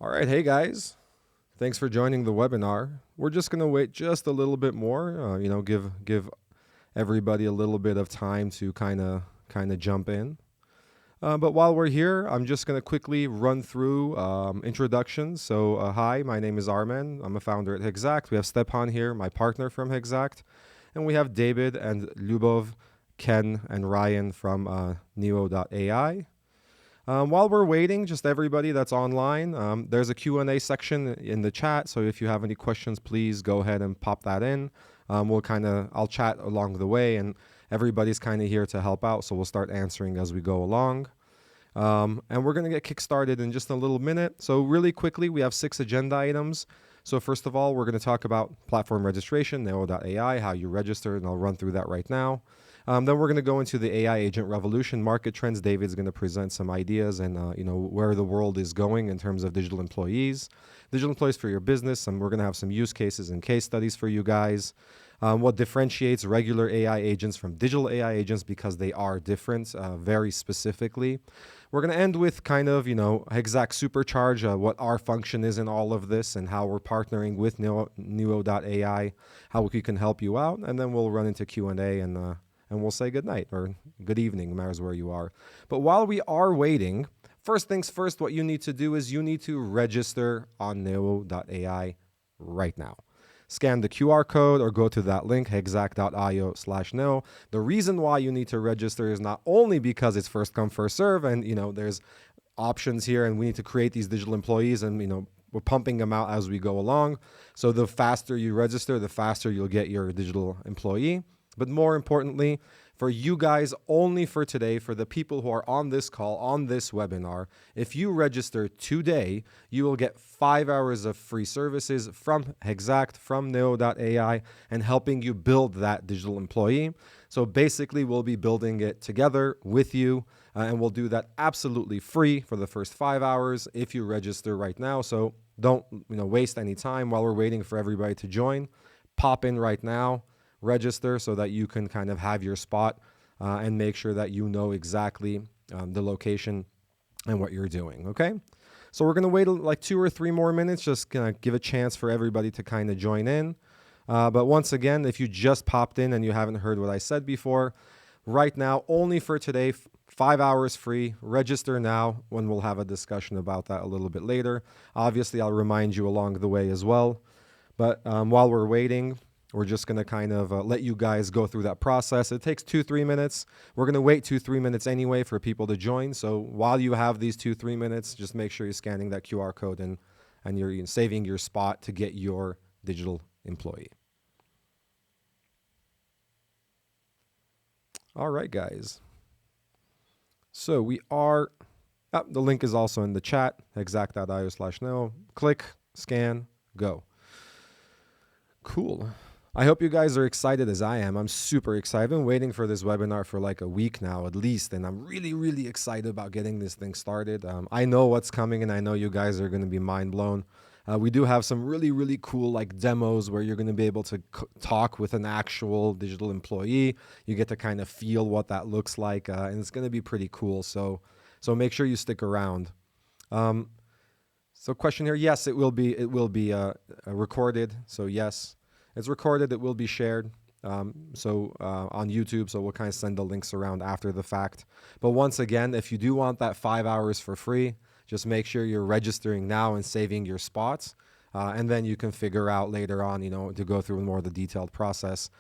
All right, hey guys. Thanks for joining the webinar. We're just going to wait just a little bit more, give everybody a little bit of time to kind of jump in. But while we're here, I'm just going to quickly run through introductions. So hi, my name is Armen. I'm a founder at Hexact. We have Stepan here, my partner from Hexact. And we have David and Lubov, Ken, and Ryan from Neo.ai. While we're waiting, just everybody that's online, there's a Q&A section in the chat. So if you have any questions, please go ahead and pop that in. I'll chat along the way, and everybody's kind of here to help out. So we'll start answering as we go along. And we're going to get kickstarted in just a little minute. So really quickly, we have 6 agenda items. So first of all, we're going to talk about platform registration, Neo.ai, how you register, and I'll run through that right now. Then we're going to go into the AI agent revolution, market trends. David's going to present some ideas and where the world is going in terms of digital employees for your business. And we're going to have some use cases and case studies for you guys. What differentiates regular AI agents from digital AI agents, because they are different very specifically. We're going to end with Hexact Supercharge, what our function is in all of this and how we're partnering with Neo.ai, how we can help you out. And then we'll run into Q&A and we'll say good night or good evening, no matter where you are. But while we are waiting, first things first, what you need to do is you need to register on Neo.ai right now. Scan the QR code or go to that link, hexact.io/Neo. The reason why you need to register is not only because it's first come, first serve, and there's options here, and we need to create these digital employees, and we're pumping them out as we go along. So the faster you register, the faster you'll get your digital employee. But more importantly, for you guys, only for today, for the people who are on this call, on this webinar, if you register today, you will get 5 hours of free services from Hexact, from Neo.ai, and helping you build that digital employee. So basically, we'll be building it together with you, and we'll do that absolutely free for the first 5 hours if you register right now. So don't waste any time while we're waiting for everybody to join. Pop in right now. Register so that you can kind of have your spot and make sure that you know exactly the location and what you're doing, okay? So we're going to wait like 2 or 3 more minutes, just gonna give a chance for everybody to kind of join in. But once again, if you just popped in and you haven't heard what I said before, right now, only for today, 5 hours free. Register now, when we'll have a discussion about that a little bit later. Obviously, I'll remind you along the way as well. But while we're waiting, we're just going to kind of let you guys go through that process. It takes 2-3 minutes. We're going to wait 2-3 minutes anyway for people to join. So while you have these 2-3 minutes, just make sure you're scanning that QR code and you're saving your spot to get your digital employee. All right, guys. So we are, the link is also in the chat, hexact.io/Neo. Click, scan, go. Cool. I hope you guys are excited as I am. I'm super excited. I've been waiting for this webinar for like a week now at least, and I'm really, really excited about getting this thing started. I know what's coming, and I know you guys are going to be mind blown. We do have some really, really cool like demos where you're going to be able to talk with an actual digital employee. You get to kind of feel what that looks like, and it's going to be pretty cool. So make sure you stick around. So question here, yes, it will be recorded. So yes. It's recorded. It will be shared on YouTube, so we'll kind of send the links around after the fact. But once again, if you do want that 5 hours for free, just make sure you're registering now and saving your spots, and then you can figure out later on, to go through more of the detailed process.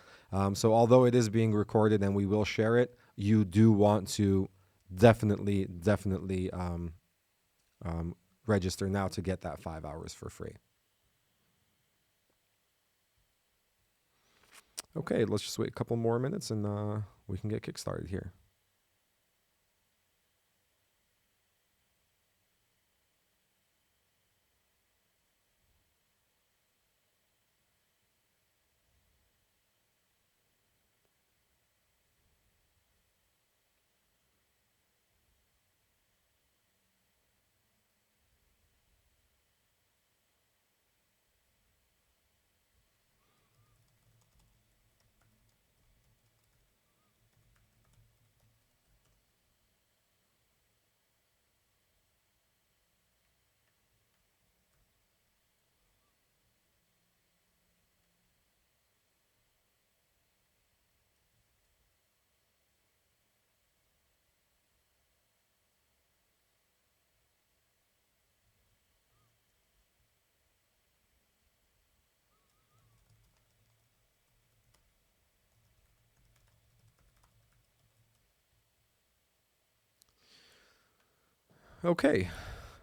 So although it is being recorded and we will share it, you do want to definitely register now to get that 5 hours for free. Okay, let's just wait a couple more minutes and we can get kickstarted here. Okay,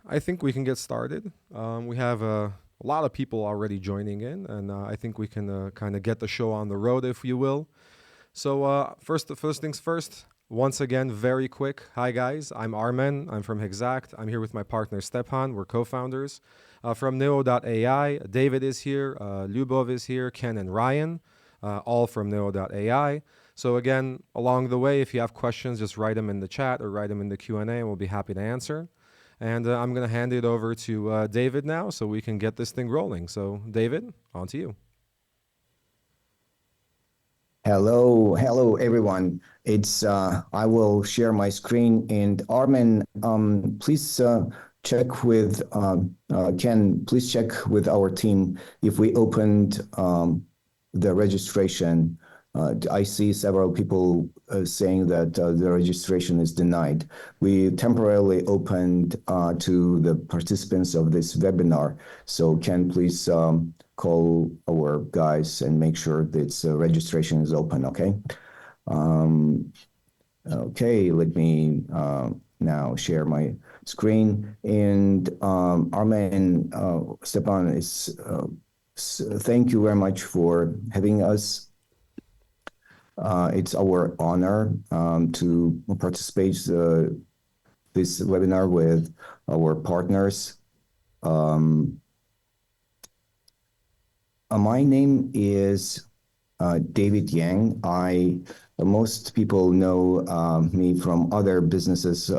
I think we can get started. We have a lot of people already joining in, and I think we can kind of get the show on the road, if you will. So first things first. Once again, very quick. Hi guys, I'm Armen. I'm from Hexact. I'm here with my partner Stepan. We're co-founders from Neo.ai. David is here. Lyubov is here. Ken and Ryan, all from Neo.ai. So again, along the way, if you have questions, just write them in the chat or write them in the Q&A, and we'll be happy to answer. And I'm going to hand it over to David now, so we can get this thing rolling. So David, on to you. Hello, everyone. It's I will share my screen, and Armin, please check with Ken. Please check with our team if we opened the registration. I see several people saying that the registration is denied. We temporarily opened to the participants of this webinar. So Ken, please call our guys and make sure that registration is open, okay? Okay, let me now share my screen. And Armen, Stepan, thank you very much for having us. It's our honor to participate this webinar with our partners. My name is David Yang. Most people know me from other businesses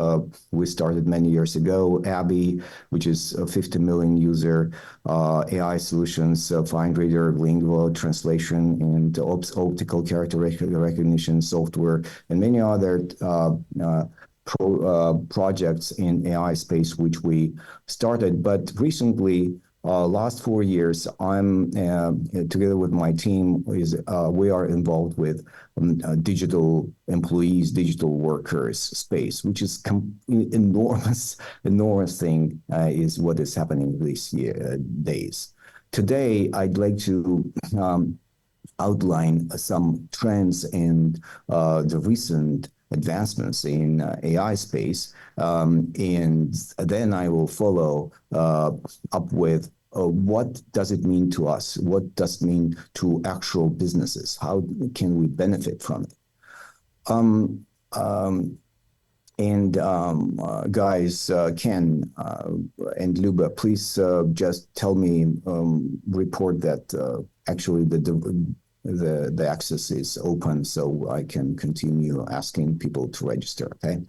we started many years ago. Abby, which is a 50 million user AI solutions, Find Reader, lingual translation, and optical character recognition software, and many other projects in AI space which we started. But recently, last 4 years, I'm together with my team we are involved with digital employees, digital workers space, which is enormous thing is what is happening these days. Today, I'd like to outline some trends and the recent advancements in AI space, and then I will follow up with what does it mean to us? What does it mean to actual businesses? How can we benefit from it? Guys, Ken and Luba, please just tell me, report that actually the access is open, so I can continue asking people to register, okay?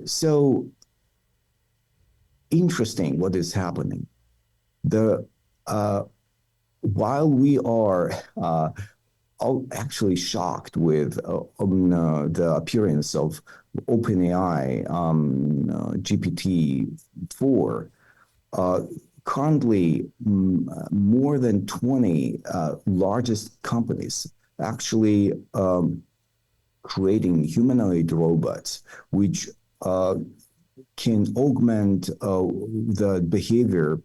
So interesting what is happening. While we are all actually shocked with the appearance of OpenAI GPT-4, currently more than 20 largest companies actually creating humanoid robots which can augment the behavior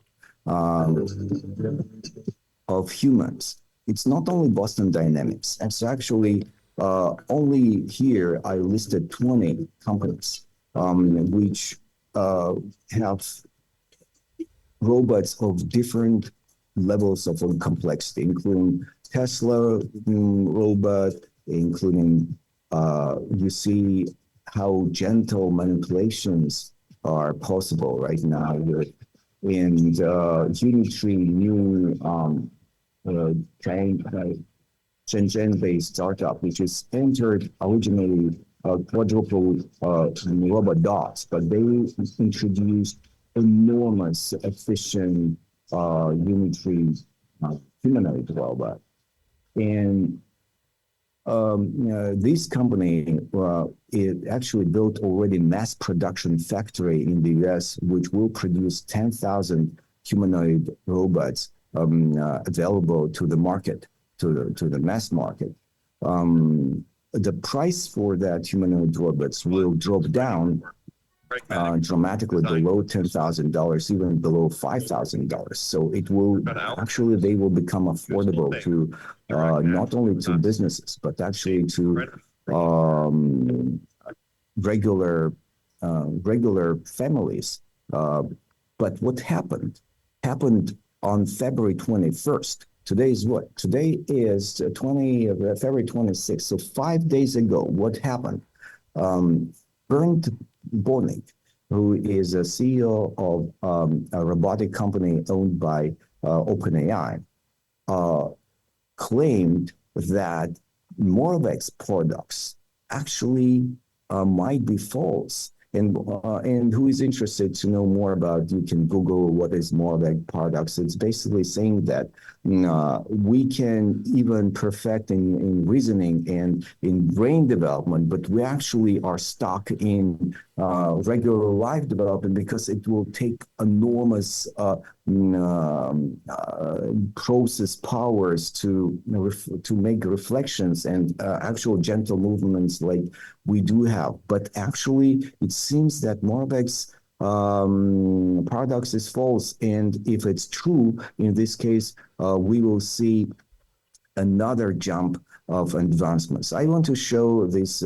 of humans. It's not only Boston Dynamics. It's actually only here I listed 20 companies which have robots of different levels of complexity, including Tesla robot, including you see how gentle manipulations are possible right now with Unitree new Shenzhen-based startup, which is entered originally quadruple robot dogs, but they introduced enormous efficient Unitree humanoid robot. And this company it actually built already mass production factory in the US, which will produce 10,000 humanoid robots available to the market, to the mass market. The price for that humanoid robots will drop down dramatically below $10,000, even below $5,000. So it will actually, they will become affordable to not only to businesses, but actually to regular regular families. But what happened on February 21st. Today is what? Today is February 26th. So 5 days ago, what happened? Bernd Bornick, who is a CEO of a robotic company owned by OpenAI, claimed that Moravec's products actually might be false. And who is interested to know more about, you can Google what is Moravec products. It's basically saying that we can even perfect in reasoning and in brain development, but we actually are stuck in regular life development because it will take enormous process powers to make reflections and actual gentle movements like we do have. But actually, it seems that Moravec's paradox is false. And if it's true, in this case, we will see another jump of advancements. I want to show this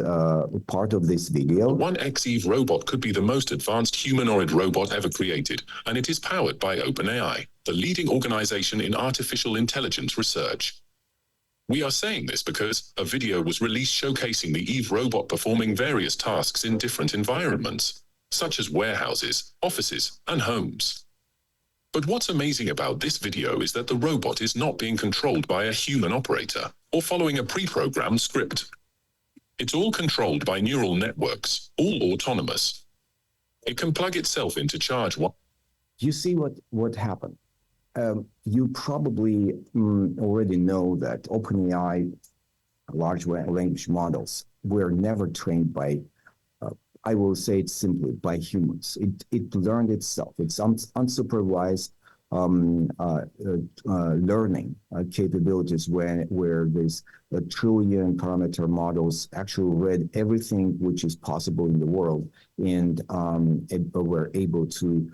part of this video. The 1X Eve robot could be the most advanced humanoid robot ever created, and it is powered by OpenAI, the leading organization in artificial intelligence research. We are saying this because a video was released showcasing the Eve robot performing various tasks in different environments, such as warehouses, offices, and homes. But what's amazing about this video is that the robot is not being controlled by a human operator or following a pre-programmed script. It's all controlled by neural networks, all autonomous. It can plug itself into charge. You see what happened? You probably already know that OpenAI large language models were never trained by, I will say it simply, by humans. It learned itself. It's unsupervised learning capabilities where these trillion parameter models actually read everything which is possible in the world and were able to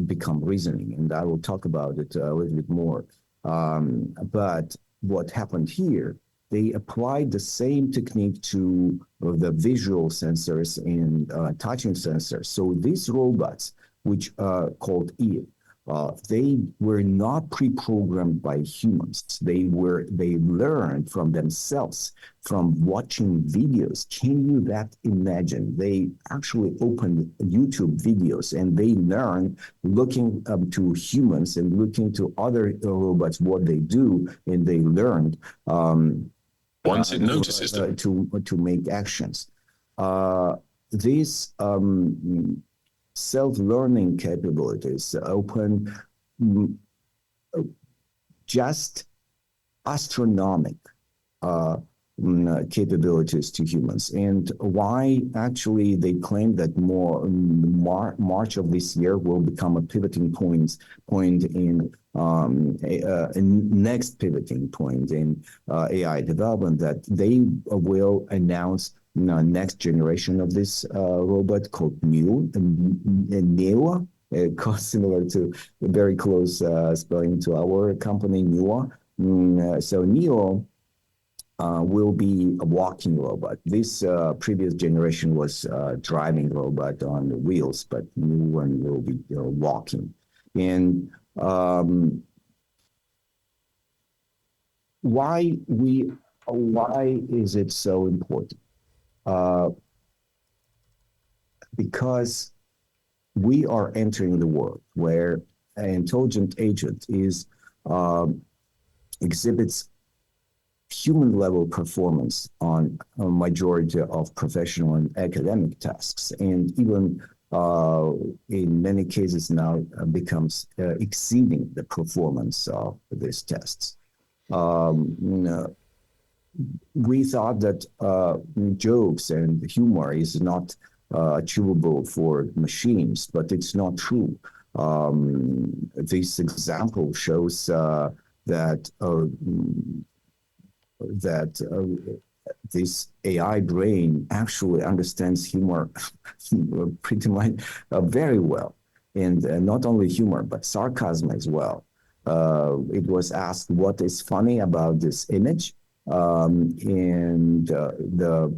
become reasoning. And I will talk about it a little bit more. But what happened here, they applied the same technique to the visual sensors and touching sensors. So these robots, which are called Eve, they were not pre-programmed by humans. They learned from themselves, from watching videos. Can you imagine? They actually opened YouTube videos and they learned looking to humans and looking to other robots what they do, and they learned once it notices to make actions. These self-learning capabilities open just astronomical capabilities to humans. And why actually they claim that March of this year will become a pivoting point in next pivoting point in AI development, that they will announce next generation of this robot called Neo, similar to very close spelling to our company, Neo. So Neo will be a walking robot. This previous generation was a driving robot on the wheels, but new one will be walking. And why is it so important? Because we are entering the world where an intelligent agent exhibits human level performance on a majority of professional and academic tasks, and even in many cases now becomes exceeding the performance of these tests. We thought that jokes and humor is not achievable for machines, but it's not true. This example shows that this AI brain actually understands humor pretty much very well, and not only humor but sarcasm as well. It was asked what is funny about this image, and the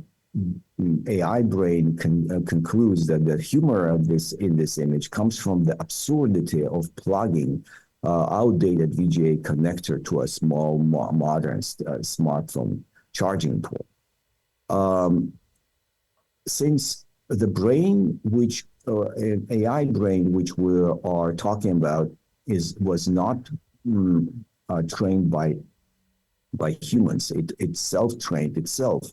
AI brain concludes that the humor of in this image comes from the absurdity of plugging outdated VGA connector to a small modern smartphone charging port. Since the brain, which an AI brain, which we are talking about, was not trained by humans. It self-trained itself.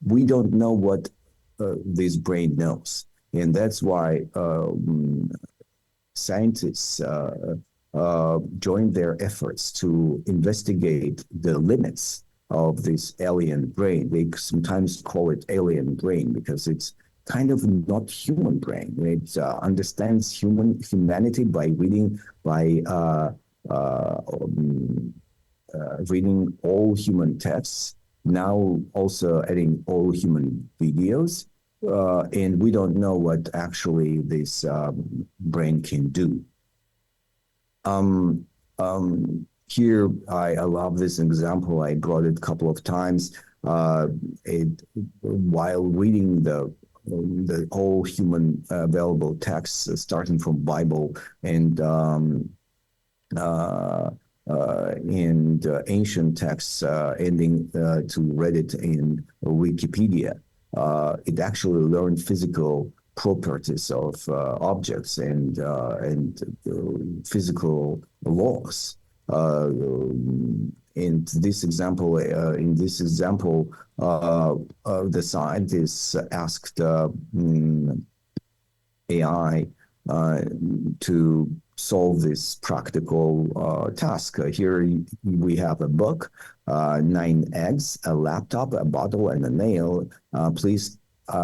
We don't know what this brain knows, and that's why scientists joined their efforts to investigate the limits of this alien brain. They sometimes call it alien brain because it's kind of not human brain. It understands humanity by reading all human texts, now also adding all human videos, and we don't know what actually this brain can do. Here, I love this example. I brought it a couple of times. While reading the whole human available texts, starting from Bible and ancient texts, ending to Reddit and Wikipedia, it actually learned physical properties of objects and physical laws. In this example, the scientists asked AI to solve this practical task. Here we have a book, 9 eggs, a laptop, a bottle, and a nail. Please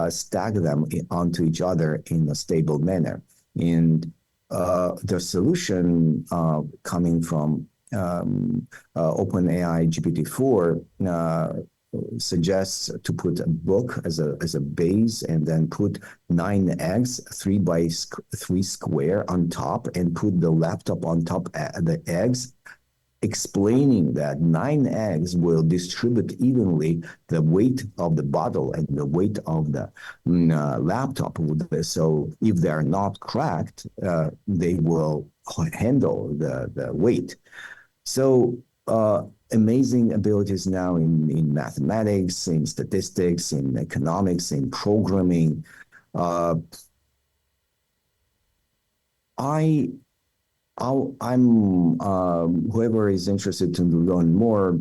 stack them onto each other in a stable manner. And the solution coming from OpenAI GPT-4 suggests to put a book as a base and then put 9 eggs, 3 by 3 square on top, and put the laptop on top of the eggs, explaining that 9 eggs will distribute evenly the weight of the bottle and the weight of the laptop. So if they're not cracked, they will handle the weight. So amazing abilities now in mathematics, in statistics, in economics, in programming. Whoever is interested to learn more,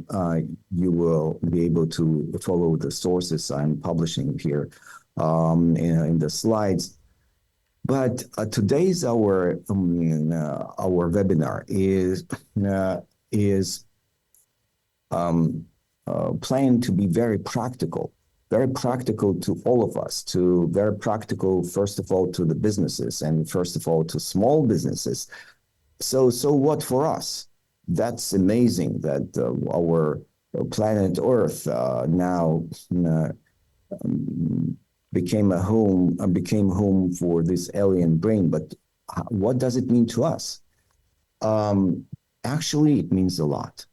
you will be able to follow the sources I'm publishing here in the slides. But today's our webinar is planned to be very practical to all of us, very practical, first of all, to the businesses, and first of all, to small businesses. So what for us? That's amazing that our planet Earth now became home for this alien brain. But what does it mean to us? Actually, it means a lot.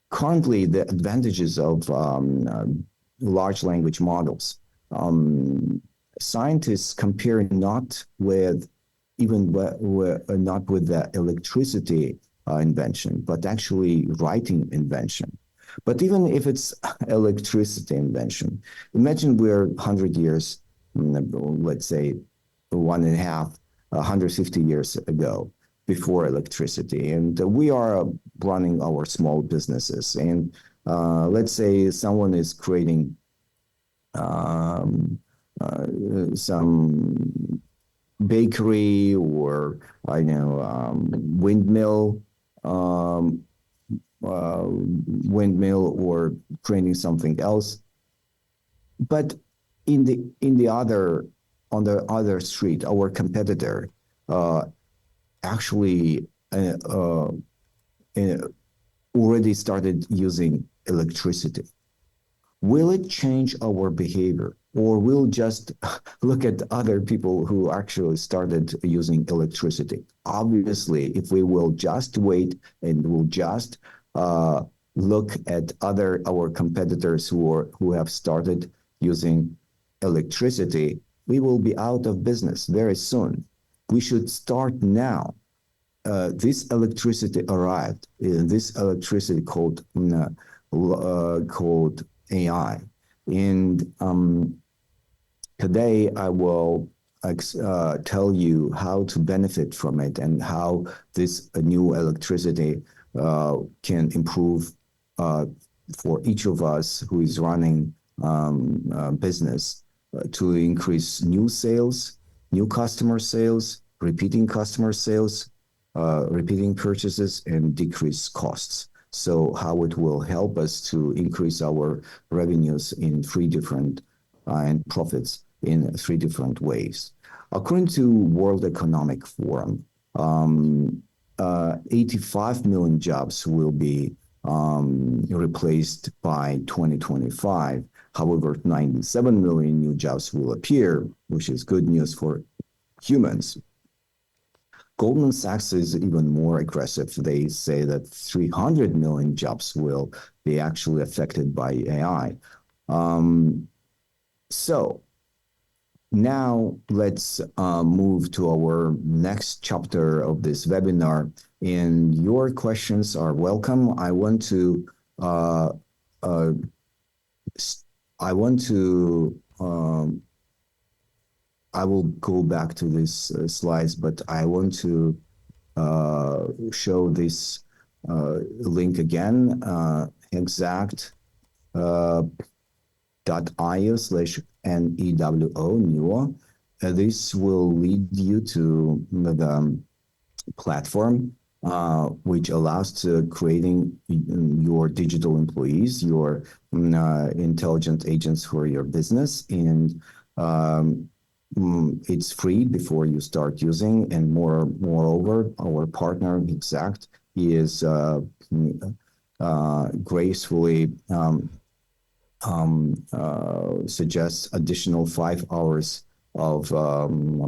Currently, the advantages of large language models, scientists compare not with the electricity invention, but actually writing invention. But even if it's electricity invention, imagine we're 100 years, let's say 150 years ago, before electricity, and we are running our small businesses. And let's say someone is creating some bakery or windmill or creating something else. But on the other street, our competitor actually already started using electricity. Will it change our behavior, or we'll just look at other people who actually started using electricity? Obviously, if we will just wait and we'll just look at our competitors who have started using electricity, we will be out of business very soon. We should start now. This electricity arrived. This electricity called AI, and today I will tell you how to benefit from it and how this new electricity can improve for each of us who is running business to increase new sales, new customer sales, repeating customer sales, repeating purchases, and decrease costs. So how it will help us to increase our revenues in three different and profits in three different ways. According to World Economic Forum, 85 million jobs will be replaced by 2025. However, 97 million new jobs will appear, which is good news for humans. Goldman Sachs is even more aggressive. They say that 300 million jobs will be actually affected by AI. So now let's move to our next chapter of this webinar, and your questions are welcome. I will go back to these slides, but I want to show this link again, hexact.io/NEWO. This will lead you to the platform, which allows to creating your digital employees, your intelligent agents for your business, and it's free before you start using. And moreover, our partner Hexact is gracefully suggests additional 5 hours of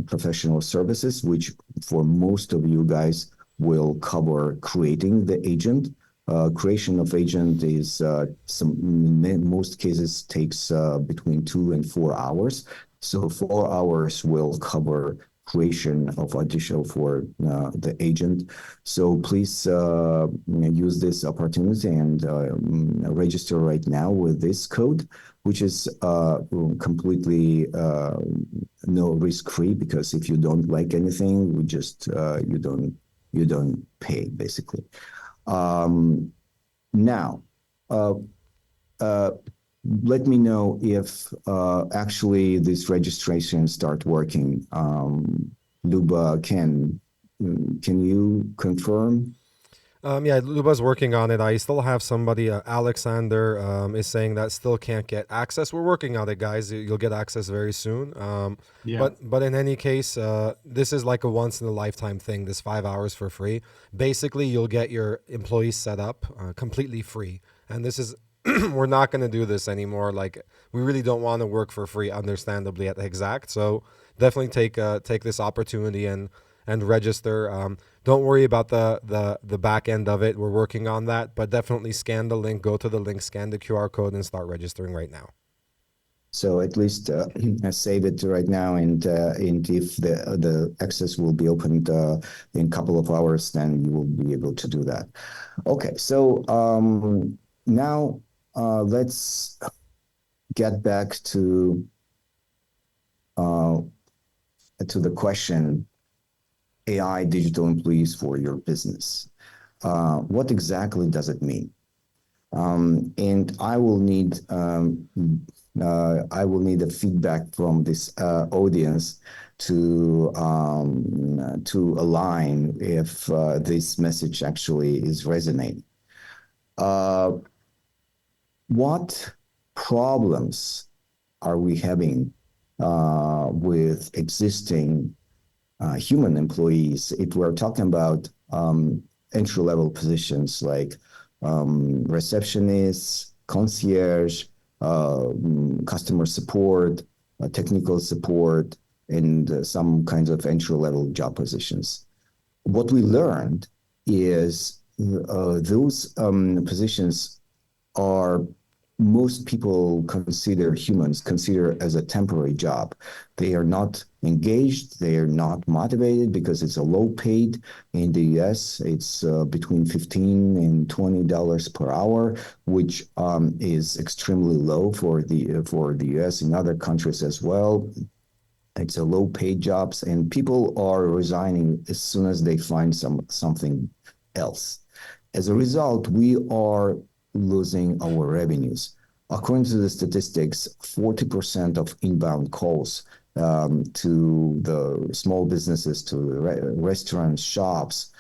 professional services, which for most of you guys will cover creating the agent. Creation of agent is in most cases takes between 2 and 4 hours. So 4 hours will cover creation of additional for the agent. So please use this opportunity and register right now with this code, which is completely no risk-free, because if you don't like anything, we just you don't pay basically. Now, let me know if actually this registration start working. Luba, can you confirm? Yeah, Luba's working on it. I still have somebody, Alexander, is saying that still can't get access. We're working on it, guys. You'll get access very soon. But in any case, this is like a once in a lifetime thing, this 5 hours for free. Basically, you'll get your employees set up completely free. And this is, we're not going to do this anymore. Like, we really don't want to work for free, understandably, at Hexact. So definitely take this opportunity and register. Don't worry about the back end of it. We're working on that, but definitely scan the link, go to the link, scan the QR code, and start registering right now. So at least save it right now, and if the access will be opened in a couple of hours, then you will be able to do that. Okay, so now let's get back to the question: AI digital employees for your business. What exactly does it mean? And I will need a feedback from this audience to align if this message actually is resonating. What problems are we having with existing human employees if we're talking about entry-level positions like receptionists, concierge, customer support, technical support, and some kinds of entry-level job positions? What we learned is those positions are most people consider as a temporary job. They are not engaged, they are not motivated because it's a low paid. In the US, it's between $15 and $20 per hour, which is extremely low for the US. In other countries as well, it's a low paid jobs, and people are resigning as soon as they find something else. As a result, we are losing our revenues. According to the statistics, 40% of inbound calls to the small businesses, to the restaurants, shops,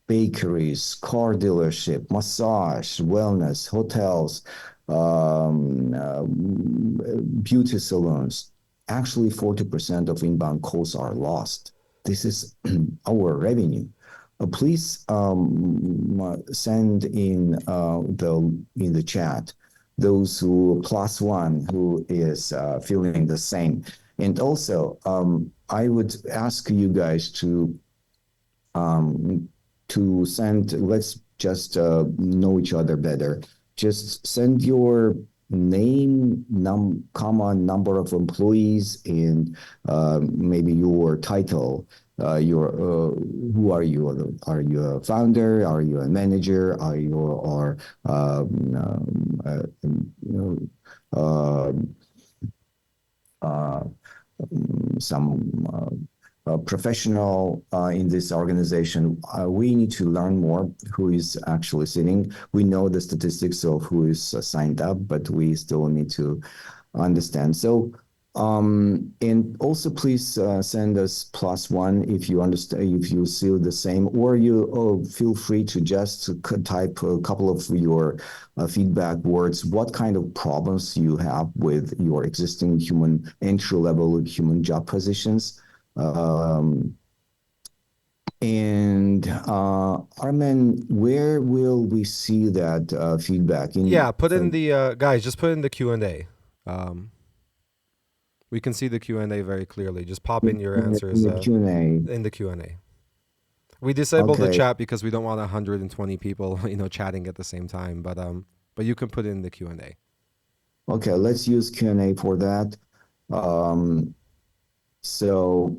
bakeries, car dealership, massage, wellness, hotels, beauty salons, actually 40% of inbound calls are lost. This is our revenue. Please send in the chat those who +1 who is feeling the same. And also, I would ask you guys to send. Let's just know each other better. Just send your name, number of employees, and maybe your title. Who are you? Are you a founder? Are you a manager? Are you some professional in this organization? We need to learn more who is actually sitting. We know the statistics of who is signed up, but we still need to understand. So, and also please send us +1 if you understand, if you see the same, or you feel free to just type a couple of your feedback words, what kind of problems you have with your existing entry-level human job positions. And Armen, where will we see that feedback? Put in the guys. Just put in the Q&A. We can see the Q&A very clearly. Just pop in your answers in the Q&A. In the Q&A. We disabled the chat because we don't want 120 people, chatting at the same time. But you can put in the Q&A. Okay, let's use Q&A for that. So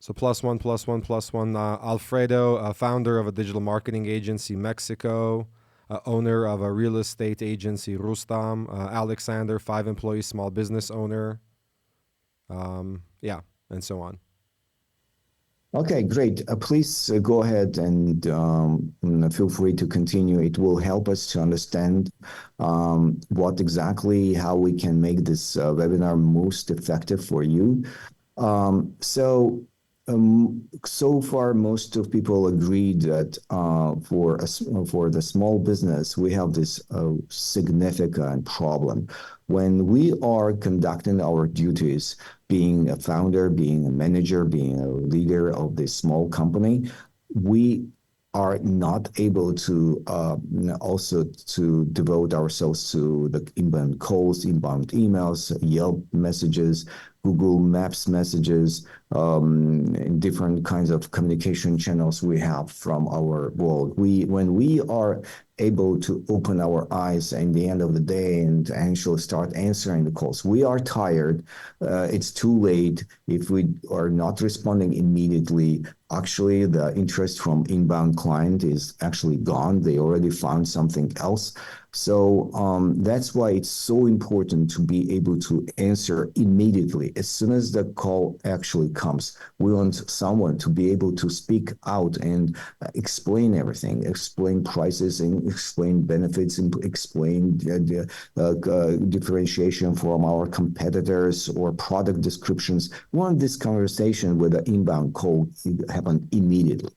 +1. Alfredo, founder of a digital marketing agency, Mexico. Owner of a real estate agency, Rustam. Alexander, 5 employees, small business owner. And so on. Okay, great. Please go ahead and feel free to continue. It will help us to understand how we can make this webinar most effective for you. So far, most of people agreed that for the small business, we have this significant problem. When we are conducting our duties, being a founder, being a manager, being a leader of this small company, we are not able to also to devote ourselves to the inbound calls, inbound emails, Yelp messages, Google Maps messages, different kinds of communication channels we have from our world. When we are able to open our eyes at the end of the day and actually start answering the calls, we are tired. It's too late. If we are not responding immediately, actually the interest from inbound client is actually gone. They already found something else. So that's why it's so important to be able to answer immediately. As soon as the call actually comes, we want someone to be able to speak out and explain everything, explain prices, and explain benefits, and explain differentiation from our competitors or product descriptions. We want this conversation with the inbound call to happen immediately.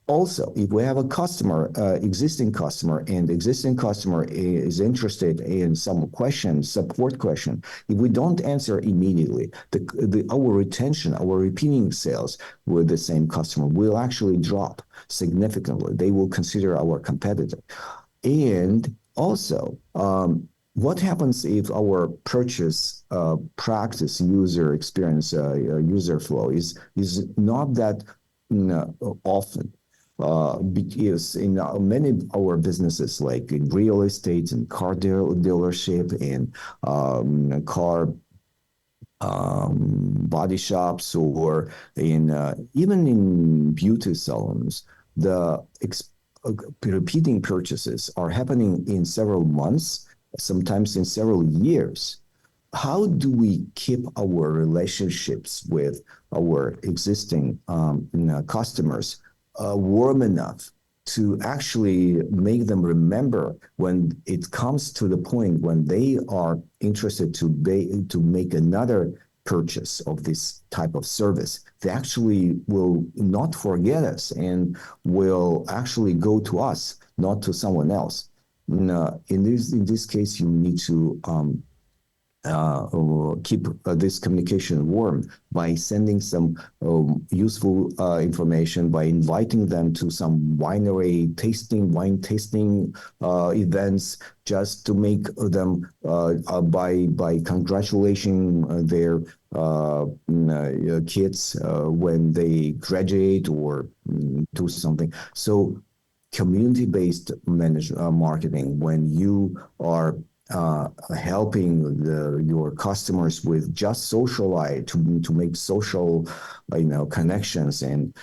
Also, if we have a customer, existing customer is interested in some support question, if we don't answer immediately, our retention, our repeating sales with the same customer will actually drop significantly. They will consider our competitor. And also, what happens if our purchase practice, user experience, user flow is not that often. Because in many of our businesses, like in real estate and car dealership and car body shops, or in even in beauty salons, the repeating purchases are happening in several months, sometimes in several years. How do we keep our relationships with our existing customers warm enough to actually make them remember when it comes to the point when they are interested to make another purchase of this type of service? They actually will not forget us and will actually go to us, not to someone else. In this case, you need to keep this communication warm by sending some useful information, by inviting them to some wine tasting events, just to make them by congratulating their kids when they graduate or do something. So community-based marketing, when you are helping your customers with just socialize to make social, connections and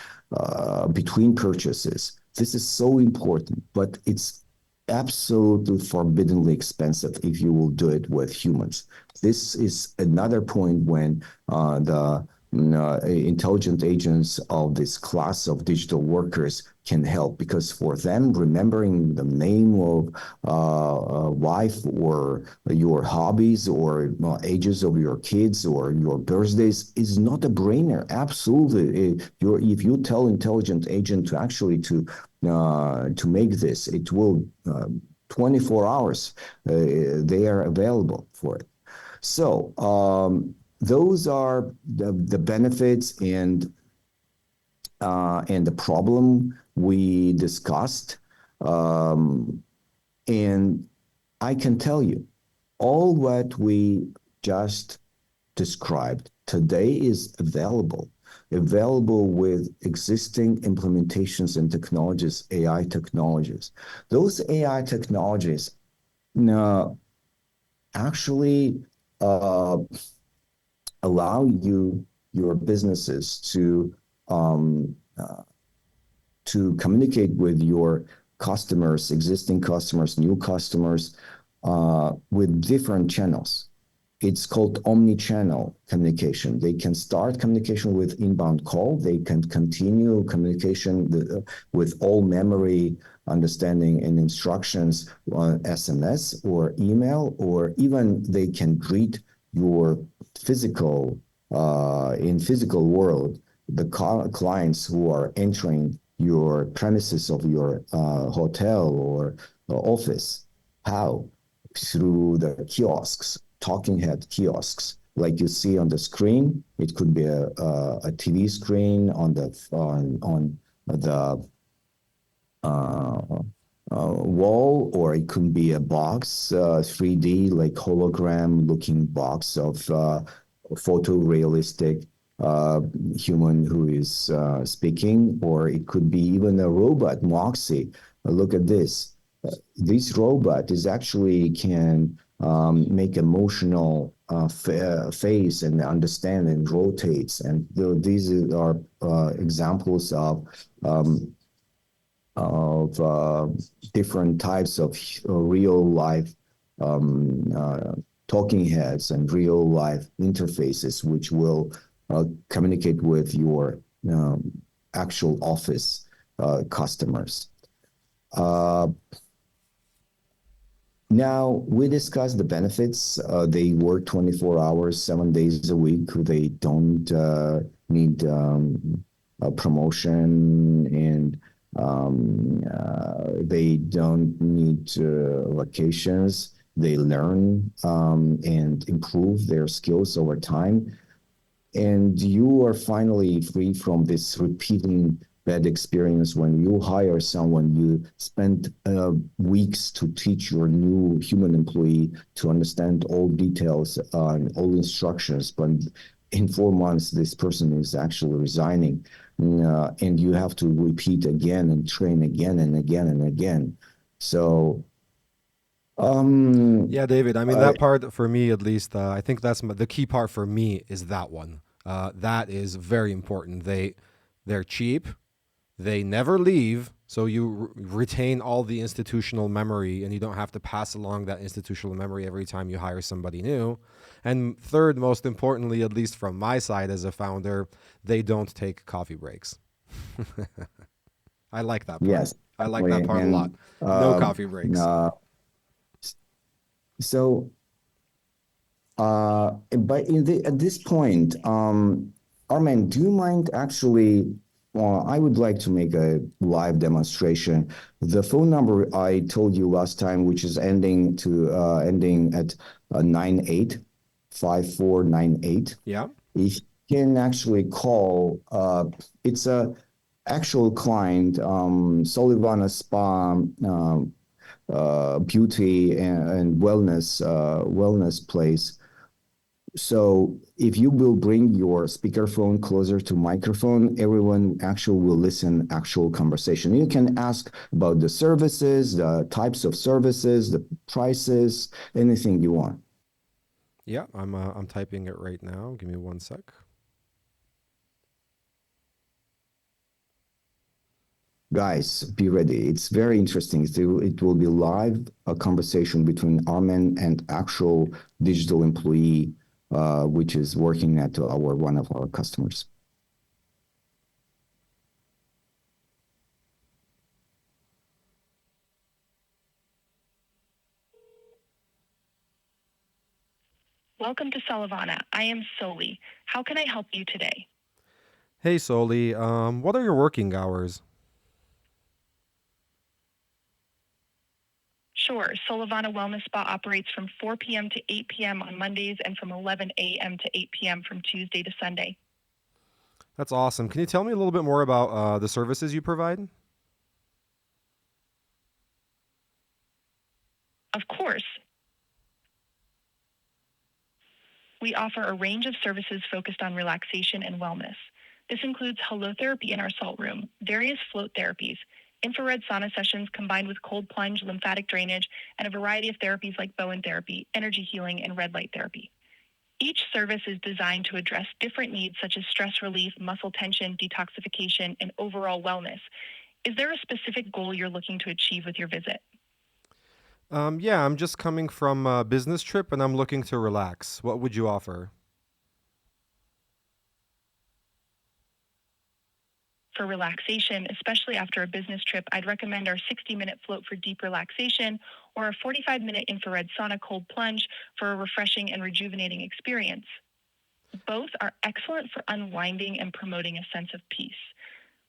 between purchases. This is so important, but it's absolutely forbiddenly expensive if you will do it with humans. This is another point when the intelligent agents of this class of digital workers can help, because for them, remembering the name of wife or your hobbies or ages of your kids or your birthdays is not a brainer. Absolutely, if you tell intelligent agent to actually to make this, it will 24 hours they are available for it. So those are the benefits and the problem we discussed. And I can tell you, all what we just described today is available with existing implementations and technologies, AI technologies. Those AI technologies actually allow your businesses to communicate with your customers, existing customers, new customers, with different channels. It's called omni-channel communication. They can start communication with inbound call. They can continue communication with all memory, understanding, and instructions on SMS or email, or even they can greet your physical world, the clients who are entering your premises of your hotel or office. How? Through the kiosks, talking head kiosks, like you see on the screen. It could be a TV screen on the wall, or it could be a box, 3D, like hologram looking box of photorealistic human who is speaking, or it could be even a robot, Moxie. Look at this. This robot is actually can make emotional face and understand and rotates. And these are examples of different types of real life talking heads and real life interfaces, which will communicate with your actual office customers. Now, we discussed the benefits. They work 24 hours, 7 days a week. They don't need a promotion, and they don't need vacations. They learn and improve their skills over time. And you are finally free from this repeating bad experience. When you hire someone, you spend weeks to teach your new human employee to understand all details and all instructions, but in 4 months, this person is actually resigning. and you have to repeat again and train again and again and again. So, Yeah, David. I mean, that part for me, at least, I think that's the key part for me is that one. That is very important. They're cheap. They never leave, so you retain all the institutional memory, and you don't have to pass along that institutional memory every time you hire somebody new. And third, most importantly, at least from my side as a founder, they don't take coffee breaks. I like that part. yes, I like that part a lot. and No coffee breaks. so but at this point, Armin, do you mind actually? I would like to make a live demonstration. The phone number I told you last time, which is ending at 985498. Yeah. If you can actually call, it's a actual client, Solivana Spa, beauty and wellness place. So if you will bring your speakerphone closer to microphone, everyone actually will listen actual conversation. You can ask about the services, the types of services, the prices, anything you want. Yeah, I'm typing it right now. Give me 1 sec. Guys, be ready. It's very interesting. It will be live, a conversation between Armin and actual digital employee, which is working at one of our customers. Welcome to Solivana. I am Soli. How can I help you today? Hey, Soli. What are your working hours? Sure. Solivana Wellness Spa operates from 4 p.m. to 8 p.m. on Mondays and from 11 a.m. to 8 p.m. from Tuesday to Sunday. That's awesome. Can you tell me a little bit more about the services you provide? Of course. We offer a range of services focused on relaxation and wellness. This includes hello therapy in our salt room, various float therapies, infrared sauna sessions combined with cold plunge, lymphatic drainage, and a variety of therapies like Bowen therapy, energy healing, and red light therapy. Each service is designed to address different needs such as stress relief, muscle tension, detoxification, and overall wellness. Is there a specific goal you're looking to achieve with your visit? Yeah, I'm just coming from a business trip and I'm looking to relax. What would you offer? For relaxation, especially after a business trip, I'd recommend our 60-minute float for deep relaxation or a 45-minute infrared sauna cold plunge for a refreshing and rejuvenating experience. Both are excellent for unwinding and promoting a sense of peace.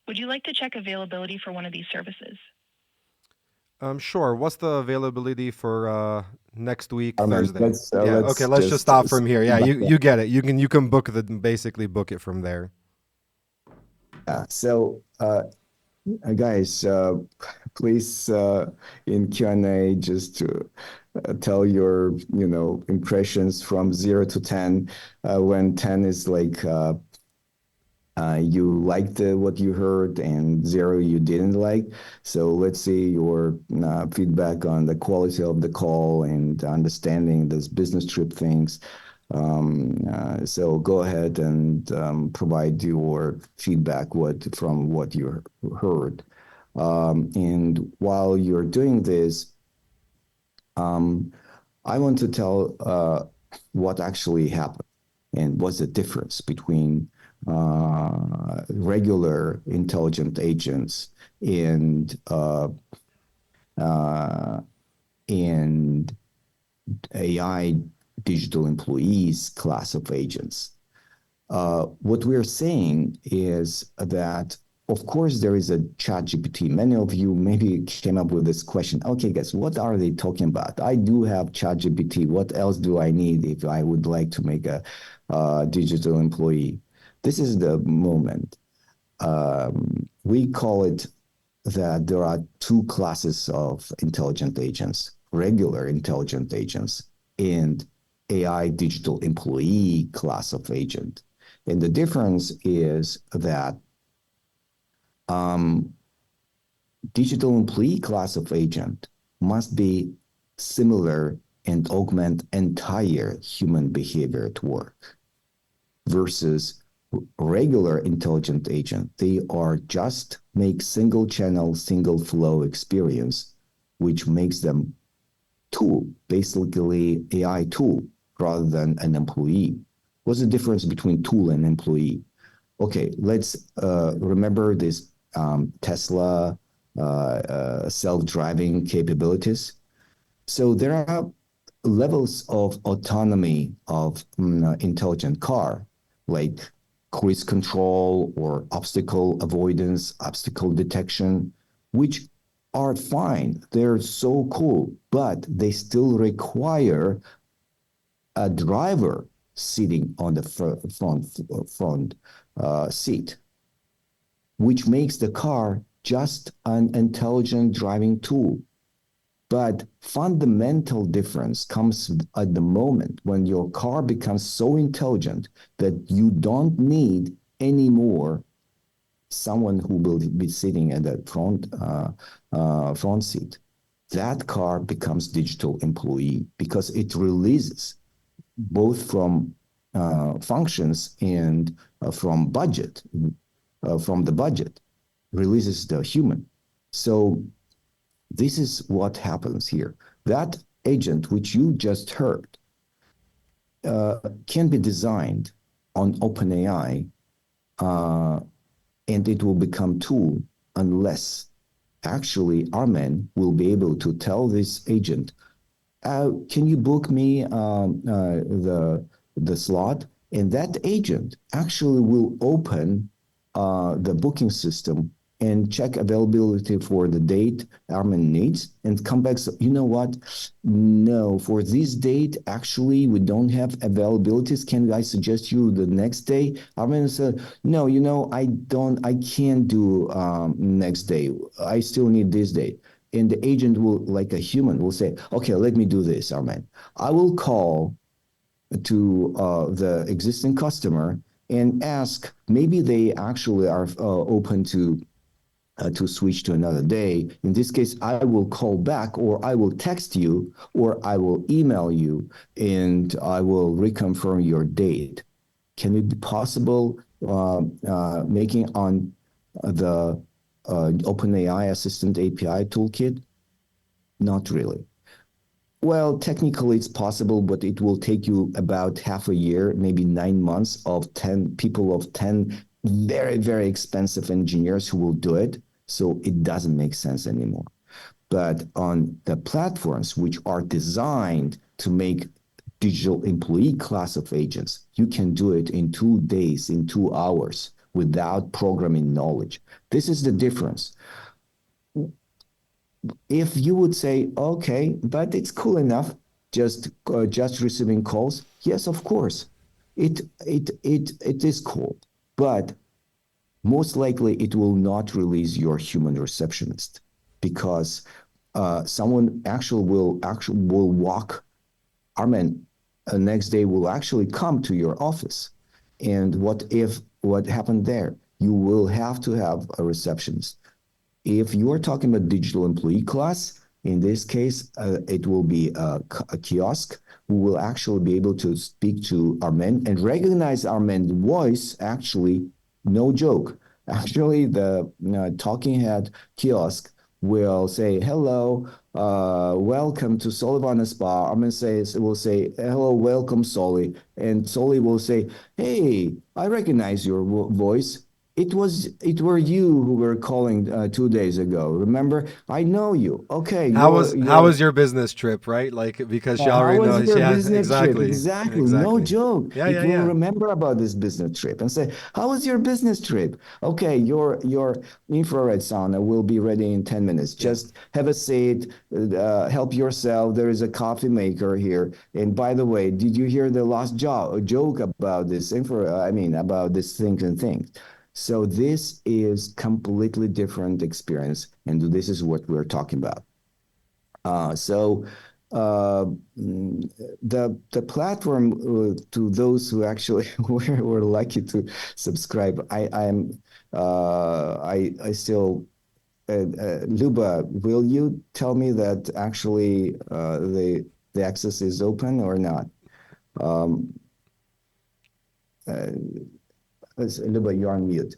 Would you like to check availability for one of these services? Sure. What's the availability for next week, Armin, Thursday? Okay, let's just stop from here. Yeah, you get it. You can basically book it from there. So, guys, please in Q&A just to tell your impressions from 0 to 10. When 10 is like you liked what you heard, and 0 you didn't like. So let's see your feedback on the quality of the call and understanding those business trip things. So go ahead and provide your feedback from what you heard. And while you're doing this, I want to tell what actually happened and what's the difference between regular intelligent agents and AI digital employees class of agents. What we're saying is that, of course, there is a ChatGPT. Many of you maybe came up with this question. Okay, guys, what are they talking about? I do have ChatGPT. What else do I need if I would like to make a digital employee? This is the moment. We call it that there are 2 classes of intelligent agents: regular intelligent agents and AI digital employee class of agent. And the difference is that Digital employee class of agent must be similar and augment entire human behavior at work versus regular intelligent agent. They are just make single channel, single flow experience, which makes them tool, basically AI tool rather than an employee. What's the difference between tool and employee? Okay, let's remember this Tesla self-driving capabilities. So there are levels of autonomy of intelligent car, like cruise control or obstacle avoidance, obstacle detection, which are fine. They're so cool, but they still require a driver sitting on the front seat, which makes the car just an intelligent driving tool. But fundamental difference comes at the moment when your car becomes so intelligent that you don't need anymore someone who will be sitting at the front seat. That car becomes digital employee because it releases both from functions and from budget, from the budget, releases the human. So this is what happens here. That agent, which you just heard, can be designed on OpenAI, and it will become tool unless actually our man will be able to tell this agent, can you book me the slot? And that agent actually will open the booking system and check availability for the date Armin needs and come back. So, you know what? No, for this date, actually, we don't have availabilities. Can I suggest you the next day? Armin said, no, I can't do next day. I still need this date. And the agent will, like a human, will say, okay, let me do this, Armin. I will call to the existing customer and ask, maybe they actually are open to switch to another day. In this case, I will call back, or I will text you, or I will email you, and I will reconfirm your date. Can it be possible making on the OpenAI Assistant API toolkit? Not really. Well, technically it's possible, but it will take you about half a year, maybe 9 months of 10 very, very expensive engineers who will do it. So it doesn't make sense anymore. But on the platforms which are designed to make digital employee class of agents, you can do it in 2 days, in 2 hours, without programming knowledge. This is the difference. If you would say, okay, but it's cool enough, just receiving calls. Yes, of course, it is cool, but most likely it will not release your human receptionist because someone will walk. Armin, next day will actually come to your office, and what happened there? You will have to have a receptionist. If you are talking about digital employee class, in this case, it will be a kiosk who will actually be able to speak to Armin and recognize Armin's voice. Actually, no joke. Actually, the talking head kiosk will say, hello, welcome to Sullivan Spa. Armin will say, hello, welcome, Soli. And Soli will say, hey, I recognize your voice. It were you who were calling 2 days ago. Remember? I know you. Okay. How was your business trip, right? Like, because she already knows. How was your business trip? Exactly. Exactly. No joke. Yeah, It will remember about this business trip and say, how was your business trip? Okay, your infrared sauna will be ready in 10 minutes. Just have a seat, help yourself. There is a coffee maker here. And by the way, did you hear the last joke about this about this things and things? So this is completely different experience, and this is what we're talking about. So the platform to those who actually were lucky to subscribe. I still Luba, will you tell me that actually the access is open or not? Luba, you're on mute.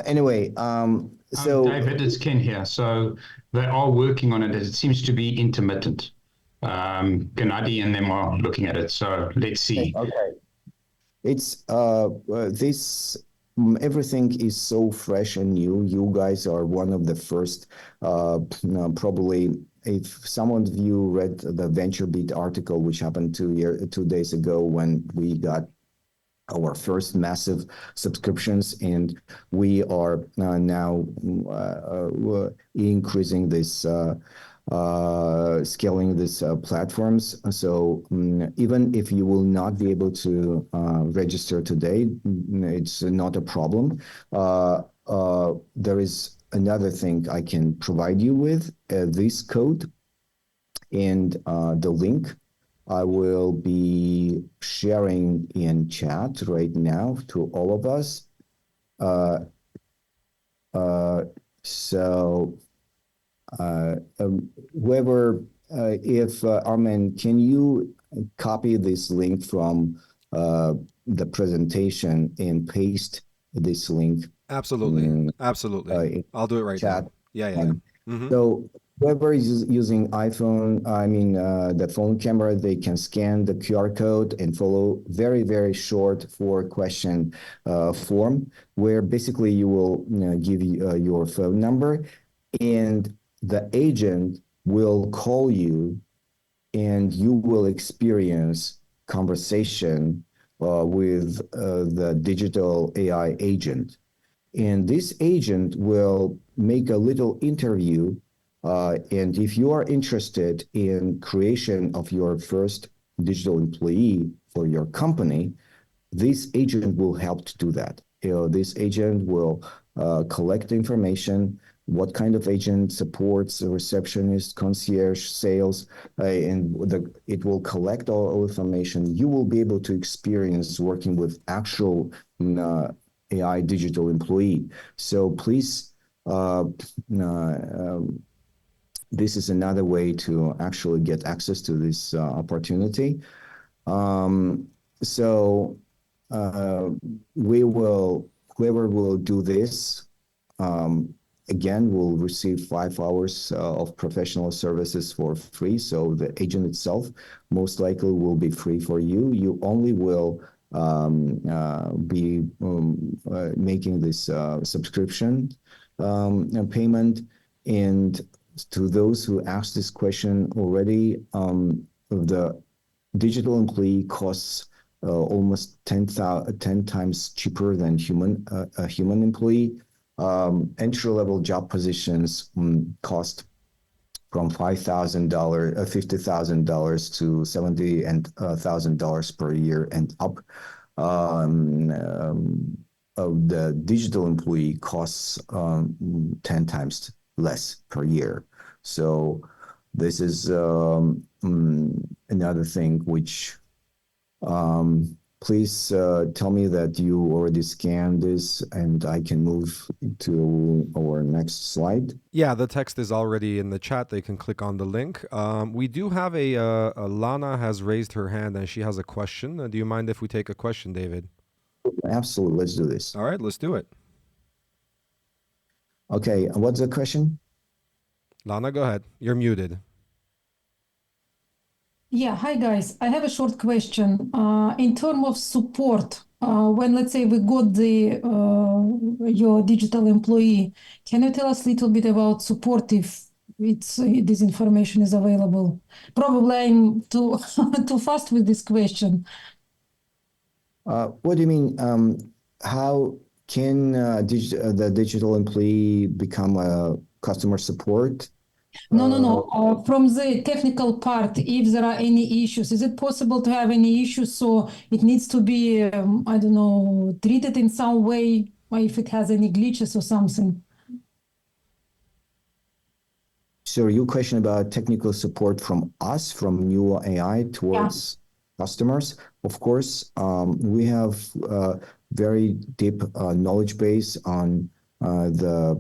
Anyway, David, it's Ken here. So they are working on it. It seems to be intermittent. Gennady and them are looking at it. So let's see. Okay. It's this everything is so fresh and new. You guys are one of the first, probably. If some of you read the VentureBeat article, which happened 2 days ago when we got our first massive subscriptions, and we are now increasing this scaling these platforms. So even if you will not be able to register today, it's not a problem. There is another thing I can provide you with, this code and the link. I will be sharing in chat right now to all of us. Whoever, if Armin, can you copy this link from the presentation and paste this link? Absolutely. Absolutely. I'll do it right chat. now. Yeah. Mm-hmm. So whoever is using iPhone, the phone camera, they can scan the QR code and follow very, very short 4-question form, where basically you will give your phone number, and the agent will call you, and you will experience conversation with the digital AI agent. And this agent will make a little interview. And if you are interested in creation of your first digital employee for your company, this agent will help to do that. This agent will collect information, what kind of agent supports a receptionist, concierge, sales, and it will collect all information. You will be able to experience working with actual AI digital employee. So please, this is another way to actually get access to this opportunity. Whoever will do this, again, will receive 5 hours of professional services for free. So the agent itself most likely will be free for you. You only will be making this subscription payment. And to those who asked this question already, the digital employee costs almost 10 times cheaper than a human employee. Entry-level job positions cost from $50,000 to $70,000 per year and up. The digital employee costs 10 times less per year. So this is another thing which please tell me that you already scanned this, and I can move to our next slide. Yeah, the text is already in the chat. They can click on the link. We do have a Lana has raised her hand and she has a question. Do you mind if we take a question, David? Absolutely. Let's do this. All right, let's do it. Okay, what's the question? Lana, go ahead. You're muted. Yeah, hi guys. I have a short question. In terms of support, when let's say we got the your digital employee, can you tell us a little bit about support if this information is available? Probably I'm too too fast with this question. What do you mean? How can the digital employee become a customer support? No. From the technical part, if there are any issues, is it possible to have any issues? So it needs to be, I don't know, treated in some way, or if it has any glitches or something. So your question about technical support from us, from new AI towards customers, of course, we have very deep knowledge base on the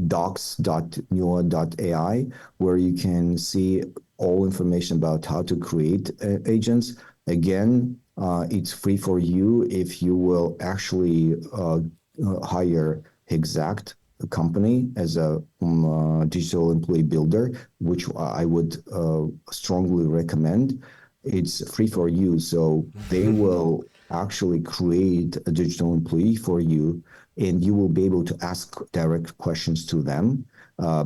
docs.nua.ai, where you can see all information about how to create agents. Again, it's free for you if you will actually hire Hexact company as a digital employee builder, which I would strongly recommend. It's free for you, so they will actually create a digital employee for you, and you will be able to ask direct questions to them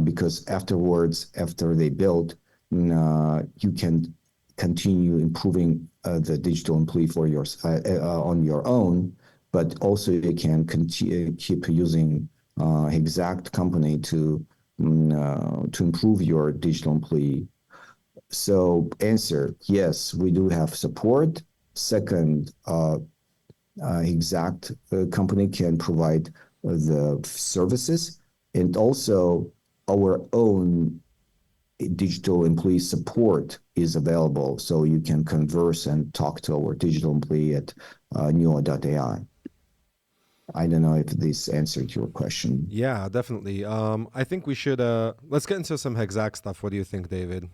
because afterwards, after they build, you can continue improving the digital employee for on your own, but also you can keep using Hexact company to improve your digital employee. So answer, yes, we do have support. Second, Hexact company can provide the services, and also our own digital employee support is available, so you can converse and talk to our digital employee at nua.ai. I don't know if this answered your question. Yeah, definitely. I think we should let's get into some Hexact stuff. What do you think, David?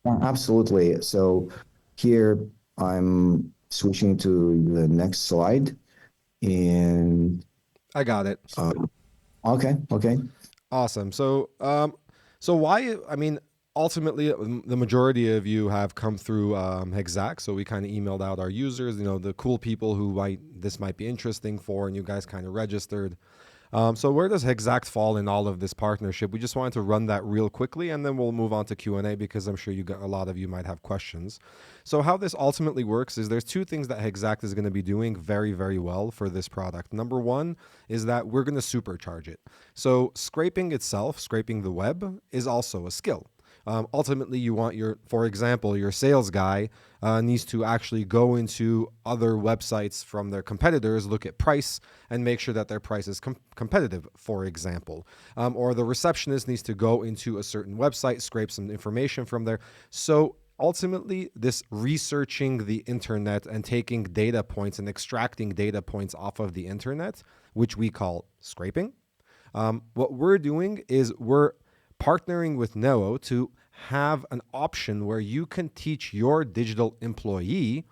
Absolutely. So here I'm switching to the next slide, and I got it. Okay. Awesome. So, so why? I mean, ultimately, the majority of you have come through Hexact. So we kind of emailed out our users, the cool people who this might be interesting for, and you guys kind of registered. So where does Hexact fall in all of this partnership? We just wanted to run that real quickly, and then we'll move on to Q&A because I'm sure a lot of you might have questions. So how this ultimately works is there's two things that Hexact is going to be doing very, very well for this product. Number one is that we're going to supercharge it. So scraping the web is also a skill. Ultimately, you want for example, your sales guy needs to actually go into other websites from their competitors, look at price, and make sure that their price is competitive, for example. Or the receptionist needs to go into a certain website, scrape some information from there. So ultimately, this researching the internet and taking data points and extracting data points off of the internet, which we call scraping, what we're doing is we're partnering with Neo to have an option where you can teach your digital employee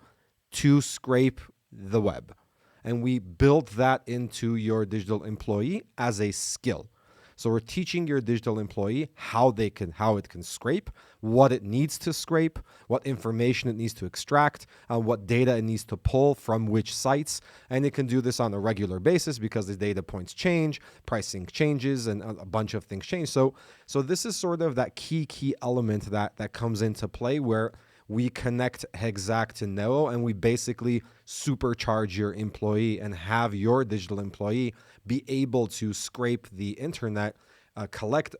to scrape the web. And we build that into your digital employee as a skill. So we're teaching your digital employee how it can scrape, what it needs to scrape, what information it needs to extract, what data it needs to pull from which sites. And it can do this on a regular basis because the data points change, pricing changes, and a bunch of things change. So this is sort of that key element that comes into play where we connect Hexact to Neo, and we basically supercharge your employee and have your digital employee be able to scrape the internet, collect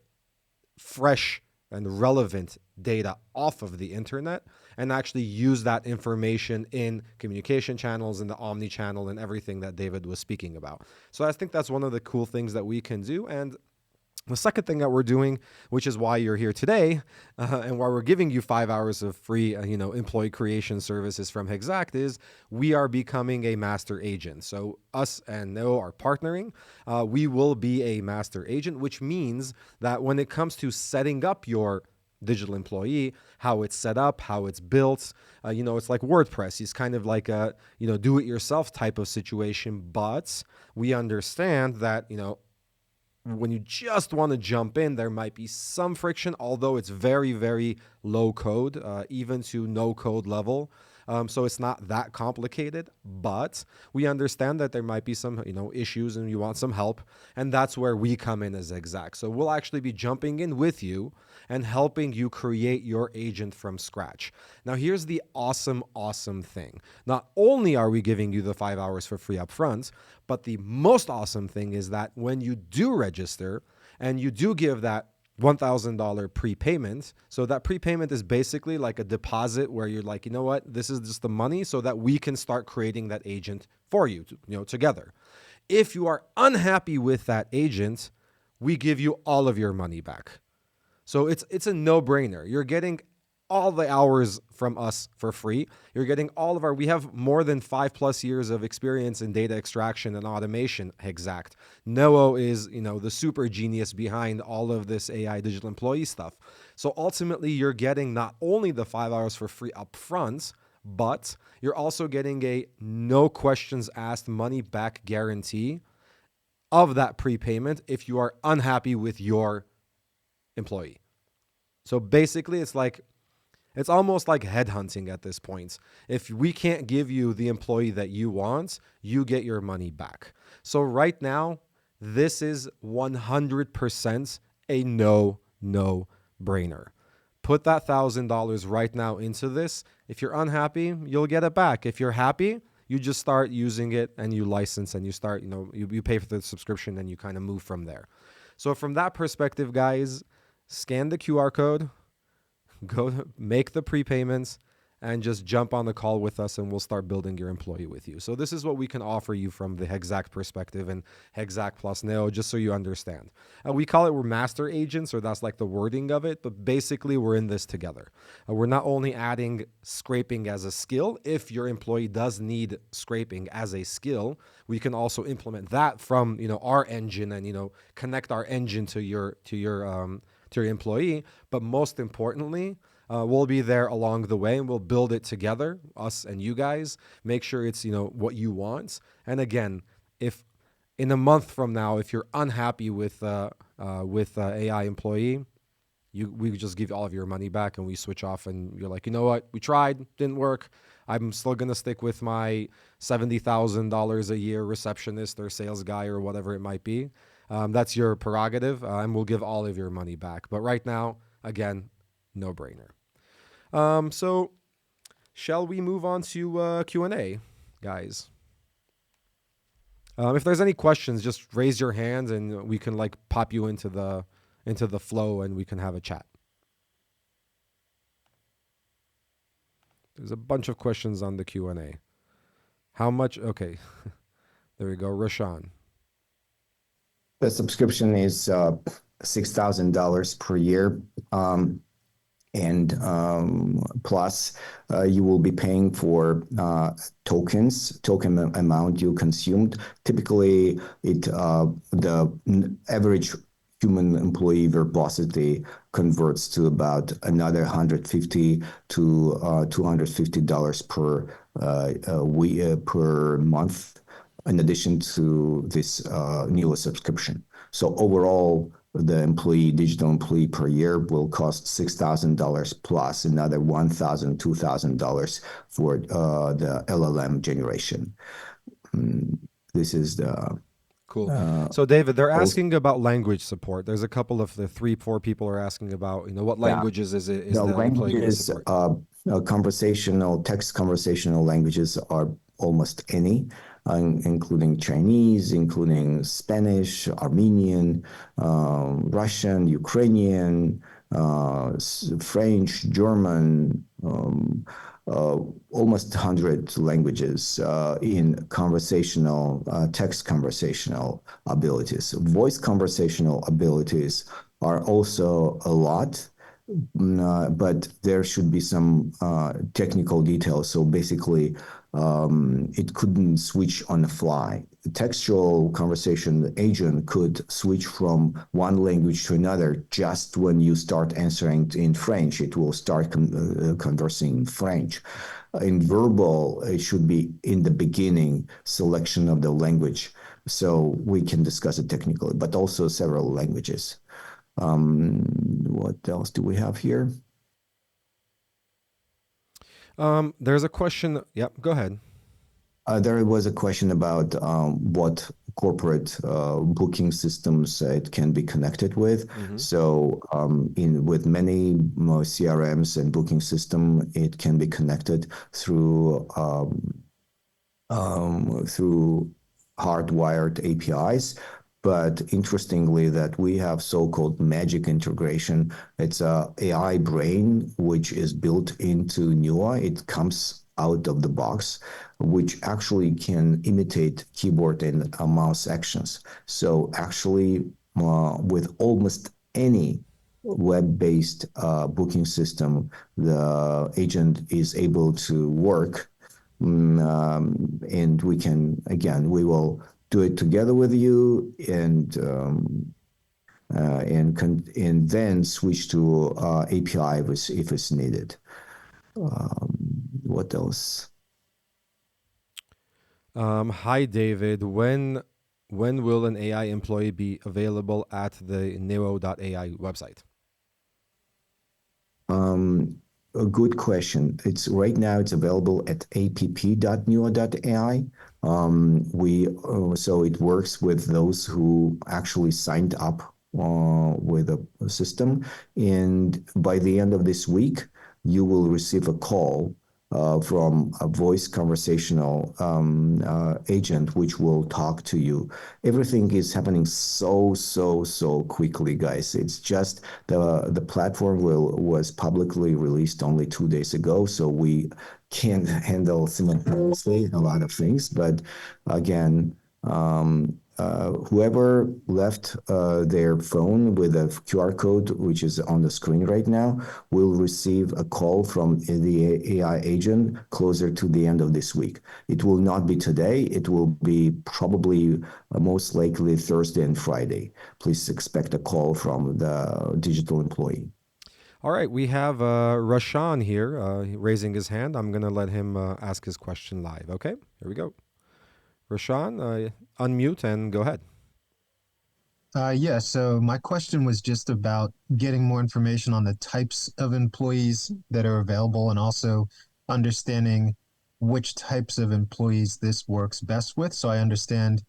fresh and relevant data off of the internet, and actually use that information in communication channels, in the omni-channel, and everything that David was speaking about. So I think that's one of the cool things that we can do. And the second thing that we're doing, which is why you're here today, and why we're giving you 5 hours of free, employee creation services from Hexact, is we are becoming a master agent. So us and Neo are partnering. We will be a master agent, which means that when it comes to setting up your digital employee, how it's set up, how it's built, it's like WordPress. It's kind of like a, do-it-yourself type of situation. But we understand that, when you just want to jump in, there might be some friction, although it's very, very low code, even to no code level. So it's not that complicated, but we understand that there might be some, issues and you want some help. And that's where we come in as Hexact. So we'll actually be jumping in with you and helping you create your agent from scratch. Now, here's the awesome thing. Not only are we giving you the 5 hours for free up front, but the most awesome thing is that when you do register and you do give that $1,000 prepayment. So that prepayment is basically like a deposit where you're like, you know what, this is just the money so that we can start creating that agent for you, together. If you are unhappy with that agent, we give you all of your money back. So it's a no-brainer. You're getting all the hours from us for free. You're getting all of we have more than 5+ years of experience in data extraction and automation, Hexact. Noah is, the super genius behind all of this AI digital employee stuff. So ultimately, you're getting not only the 5 hours for free up front, but you're also getting a no questions asked money back guarantee of that prepayment if you are unhappy with your employee. So basically, it's almost like headhunting at this point. If we can't give you the employee that you want, you get your money back. So right now, this is 100% a no-brainer. Put that $1,000 right now into this. If you're unhappy, you'll get it back. If you're happy, you just start using it and you license and you start, you pay for the subscription and you kind of move from there. So from that perspective, guys, scan the QR code, go make the prepayments, and just jump on the call with us and we'll start building your employee with you. So this is what we can offer you from the Hexact perspective and Hexact plus Neo, just so you understand. We call it we're master agents, or that's like the wording of it, but basically we're in this together. We're not only adding scraping as a skill. If your employee does need scraping as a skill, we can also implement that from our engine and connect our engine to your employee. But most importantly, we'll be there along the way and we'll build it together, us and you guys. Make sure it's what you want. And again, if in a month from now, if you're unhappy with AI employee, we just give all of your money back and we switch off and you're like, you know what, we tried, didn't work. I'm still gonna stick with my $70,000 a year receptionist or sales guy or whatever it might be. That's your prerogative, and we'll give all of your money back. But right now, again, no brainer. So shall we move on to Q&A, guys? If there's any questions, just raise your hand and we can pop you into the flow and we can have a chat. There's a bunch of questions on the Q&A. How much? Okay. There we go. Rashawn. The subscription is $6,000 per year. And plus you will be paying for token amount you consumed. Typically, the average human employee verbosity converts to about another $150 to $250 per month, in addition to this newer subscription. So overall, the digital employee per year will cost $6,000 plus another $1,000, $2,000 for the LLM generation. This is the... Cool. So David, they're asking about language support. There's a couple of the 3-4 people are asking about, what languages is it? The languages, text conversational languages are almost any, including Chinese, including Spanish, Armenian, Russian, Ukrainian, French, German, almost 100 languages in text conversational abilities. Voice conversational abilities are also a lot, but there should be some technical details. So basically, it couldn't switch on the fly. The textual conversation agent could switch from one language to another just when you start answering in French. It will start conversing in French. In verbal, it should be in the beginning selection of the language. So we can discuss it technically, but also several languages. What else do we have here? There's a question. Yep, go ahead. There was a question about what corporate booking systems it can be connected with. Mm-hmm. So with many CRMs and booking system, it can be connected through hardwired APIs. But interestingly, that we have so-called magic integration. It's a AI brain which is built into Nua. It comes out of the box, which actually can imitate keyboard and mouse actions. So actually, with almost any web-based booking system the agent is able to work. And we will do it together with you and then switch to API if it's needed. What else? Hi, David. When will an AI employee be available at the neo.ai website? A good question. Right now it's available at app.neo.ai. So it works with those who actually signed up with a system, and by the end of this week, you will receive a call from a voice conversational agent, which will talk to you. Everything is happening so quickly, guys. It's just the platform was publicly released only 2 days ago, so we can't handle simultaneously a lot of things. But again, whoever left their phone with a QR code, which is on the screen right now, will receive a call from the AI agent closer to the end of this week. It will not be today. It will be probably most likely Thursday and Friday. Please expect a call from the digital employee. All right, we have Rashan here raising his hand. I'm going to let him ask his question live. Okay, here we go. Rashan, unmute and go ahead. Yeah, so my question was just about getting more information on the types of employees that are available and also understanding which types of employees this works best with. So I understand,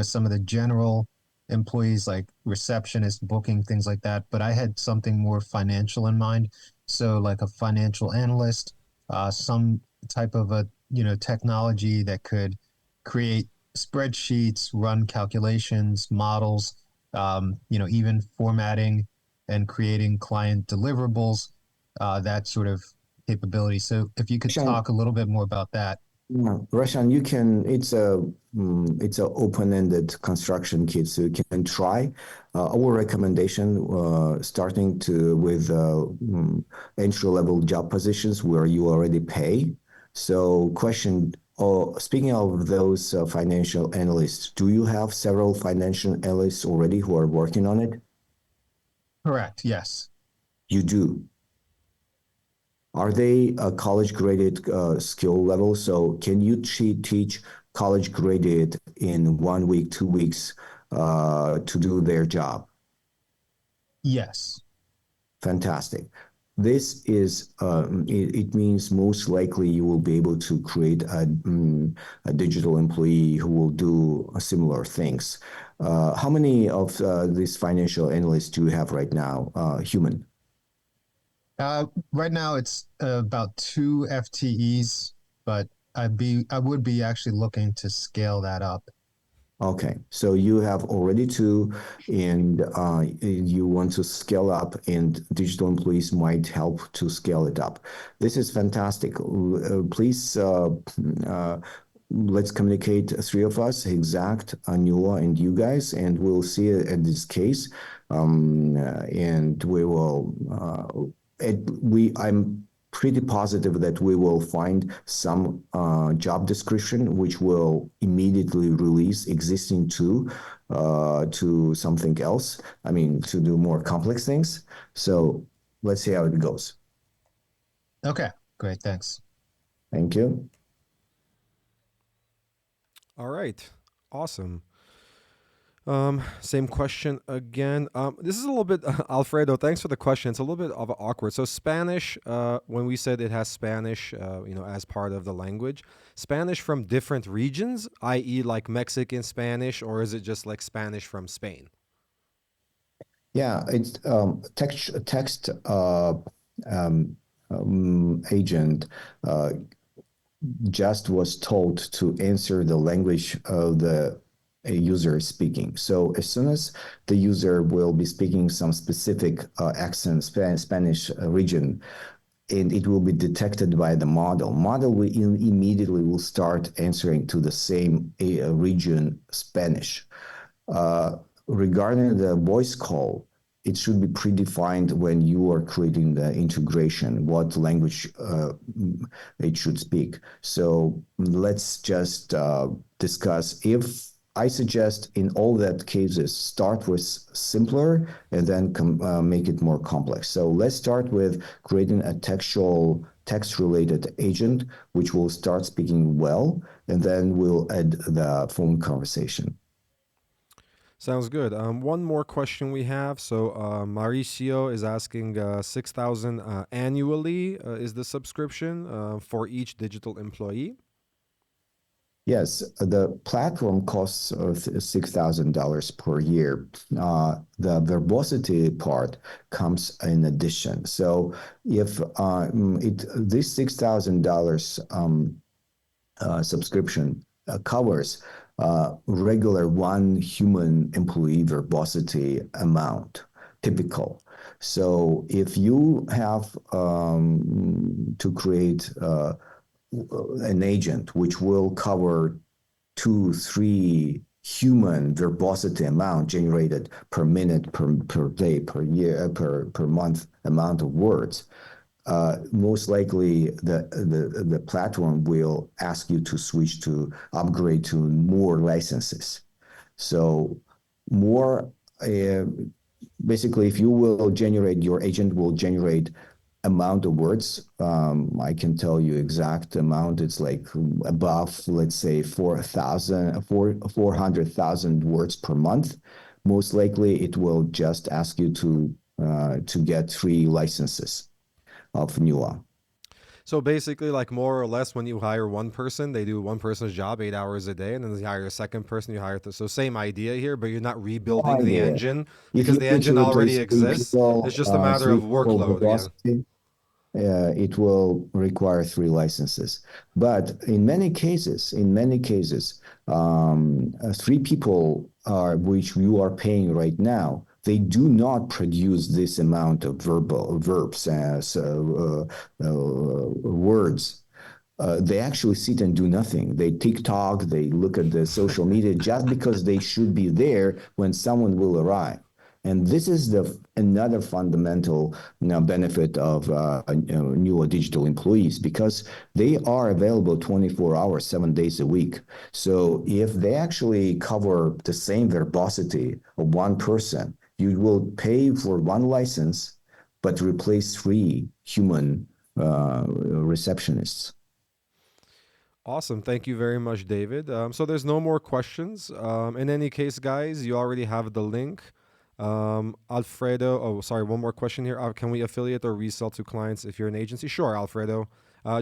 some of the general employees like receptionist, booking, things like that, but I had something more financial in mind. So like a financial analyst, some type of a, technology that could create spreadsheets, run calculations, models, even formatting and creating client deliverables, that sort of capability. So if you could talk a little bit more about that. Yeah, Rashan, you can. It's a open-ended construction kit, so you can try. Our recommendation, starting with entry-level job positions where you already pay. So, question. Speaking of those financial analysts, do you have several financial analysts already who are working on it? Correct. Yes. You do. Are they a college-graded skill level? So can you teach college-graded in 1 week, 2 weeks to do their job? Yes. Fantastic. This is, it means most likely you will be able to create a digital employee who will do similar things. How many of these financial analysts do you have right now, human? Right now it's about 2 FTEs, but I would be actually looking to scale that up. Okay, so you have already 2, and you want to scale up, and digital employees might help to scale it up. This is fantastic. Please, let's communicate, 3 of us, Hexact, Anula, and you guys, and we'll see at this case, and we will. I'm pretty positive that we will find some job description which will immediately release existing to something else. I mean, to do more complex things. So let's see how it goes. Okay, great. Thanks. Thank you. All right, awesome. Same question again. This is a little bit, Alfredo, thanks for the question. It's a little bit of awkward. So Spanish, when we said it has Spanish, as part of the language, Spanish from different regions, i.e. like Mexican Spanish, or is it just like Spanish from Spain? Yeah, it's text agent just was told to answer the language of the a user is speaking. So as soon as the user will be speaking some specific accent, Spanish region, and it will be detected by the model. Model will immediately will start answering to the same region Spanish. Regarding the voice call, it should be predefined when you are creating the integration, what language it should speak. So let's just discuss. If I suggest in all that cases, start with simpler and then make it more complex. So let's start with creating a text-related agent, which will start speaking well, and then we'll add the phone conversation. Sounds good. One more question we have. So Mauricio is asking 6,000 annually is the subscription for each digital employee. Yes, the platform costs $6,000 per year. The verbosity part comes in addition. So if this $6,000 subscription covers regular one human employee verbosity amount, typical. So if you have to create an agent which will cover 2-3 human verbosity amount generated per minute, per day, per year, per month amount of words, most likely the platform will ask you to switch to upgrade to more licenses. So more, basically, if you will generate, your agent will generate amount of words. I can tell you exact amount. It's like above, let's say, 400,000 words per month. Most likely, it will just ask you to get 3 licenses of Nuance. So basically, like more or less, when you hire one person, they do one person's job 8 hours a day, and then you hire a second person, you hire so same idea here, but you're not rebuilding the engine because the engine already exists. It's just a matter of workload. It will require 3 licenses. But in many cases, 3 people which you are paying right now, they do not produce this amount of verbs as words. They actually sit and do nothing. They TikTok, they look at the social media just because they should be there when someone will arrive. And this is another fundamental benefit of new digital employees, because they are available 24 hours, 7 days a week. So if they actually cover the same verbosity of one person, you will pay for 1 license, but replace 3 human receptionists. Awesome. Thank you very much, David. So there's no more questions. In any case, guys, you already have the link. Alfredo, one more question here. Can we affiliate or resell to clients if you're an agency? Sure, Alfredo.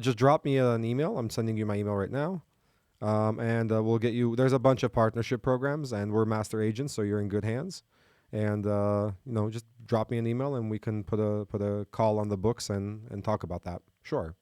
Just drop me an email. I'm sending you my email right now. And we'll get you, there's a bunch of partnership programs, and we're master agents, so you're in good hands. And, just drop me an email and we can put a call on the books and talk about that. Sure.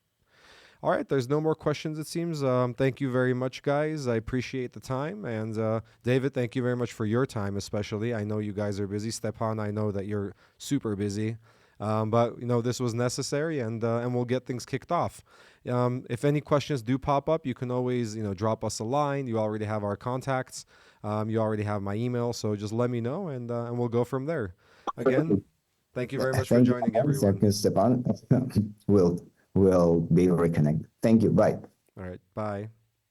All right, there's no more questions, it seems. Thank you very much, guys. I appreciate the time. And David, thank you very much for your time, especially. I know you guys are busy. Stepan, I know that you're super busy. But, this was necessary, and we'll get things kicked off. If any questions do pop up, you can always, drop us a line. You already have our contacts. You already have my email. So just let me know, and we'll go from there. Again, thank you very much for joining, everyone. Thank you, Stepan. We'll be reconnected. Thank you. Bye. All right. Bye.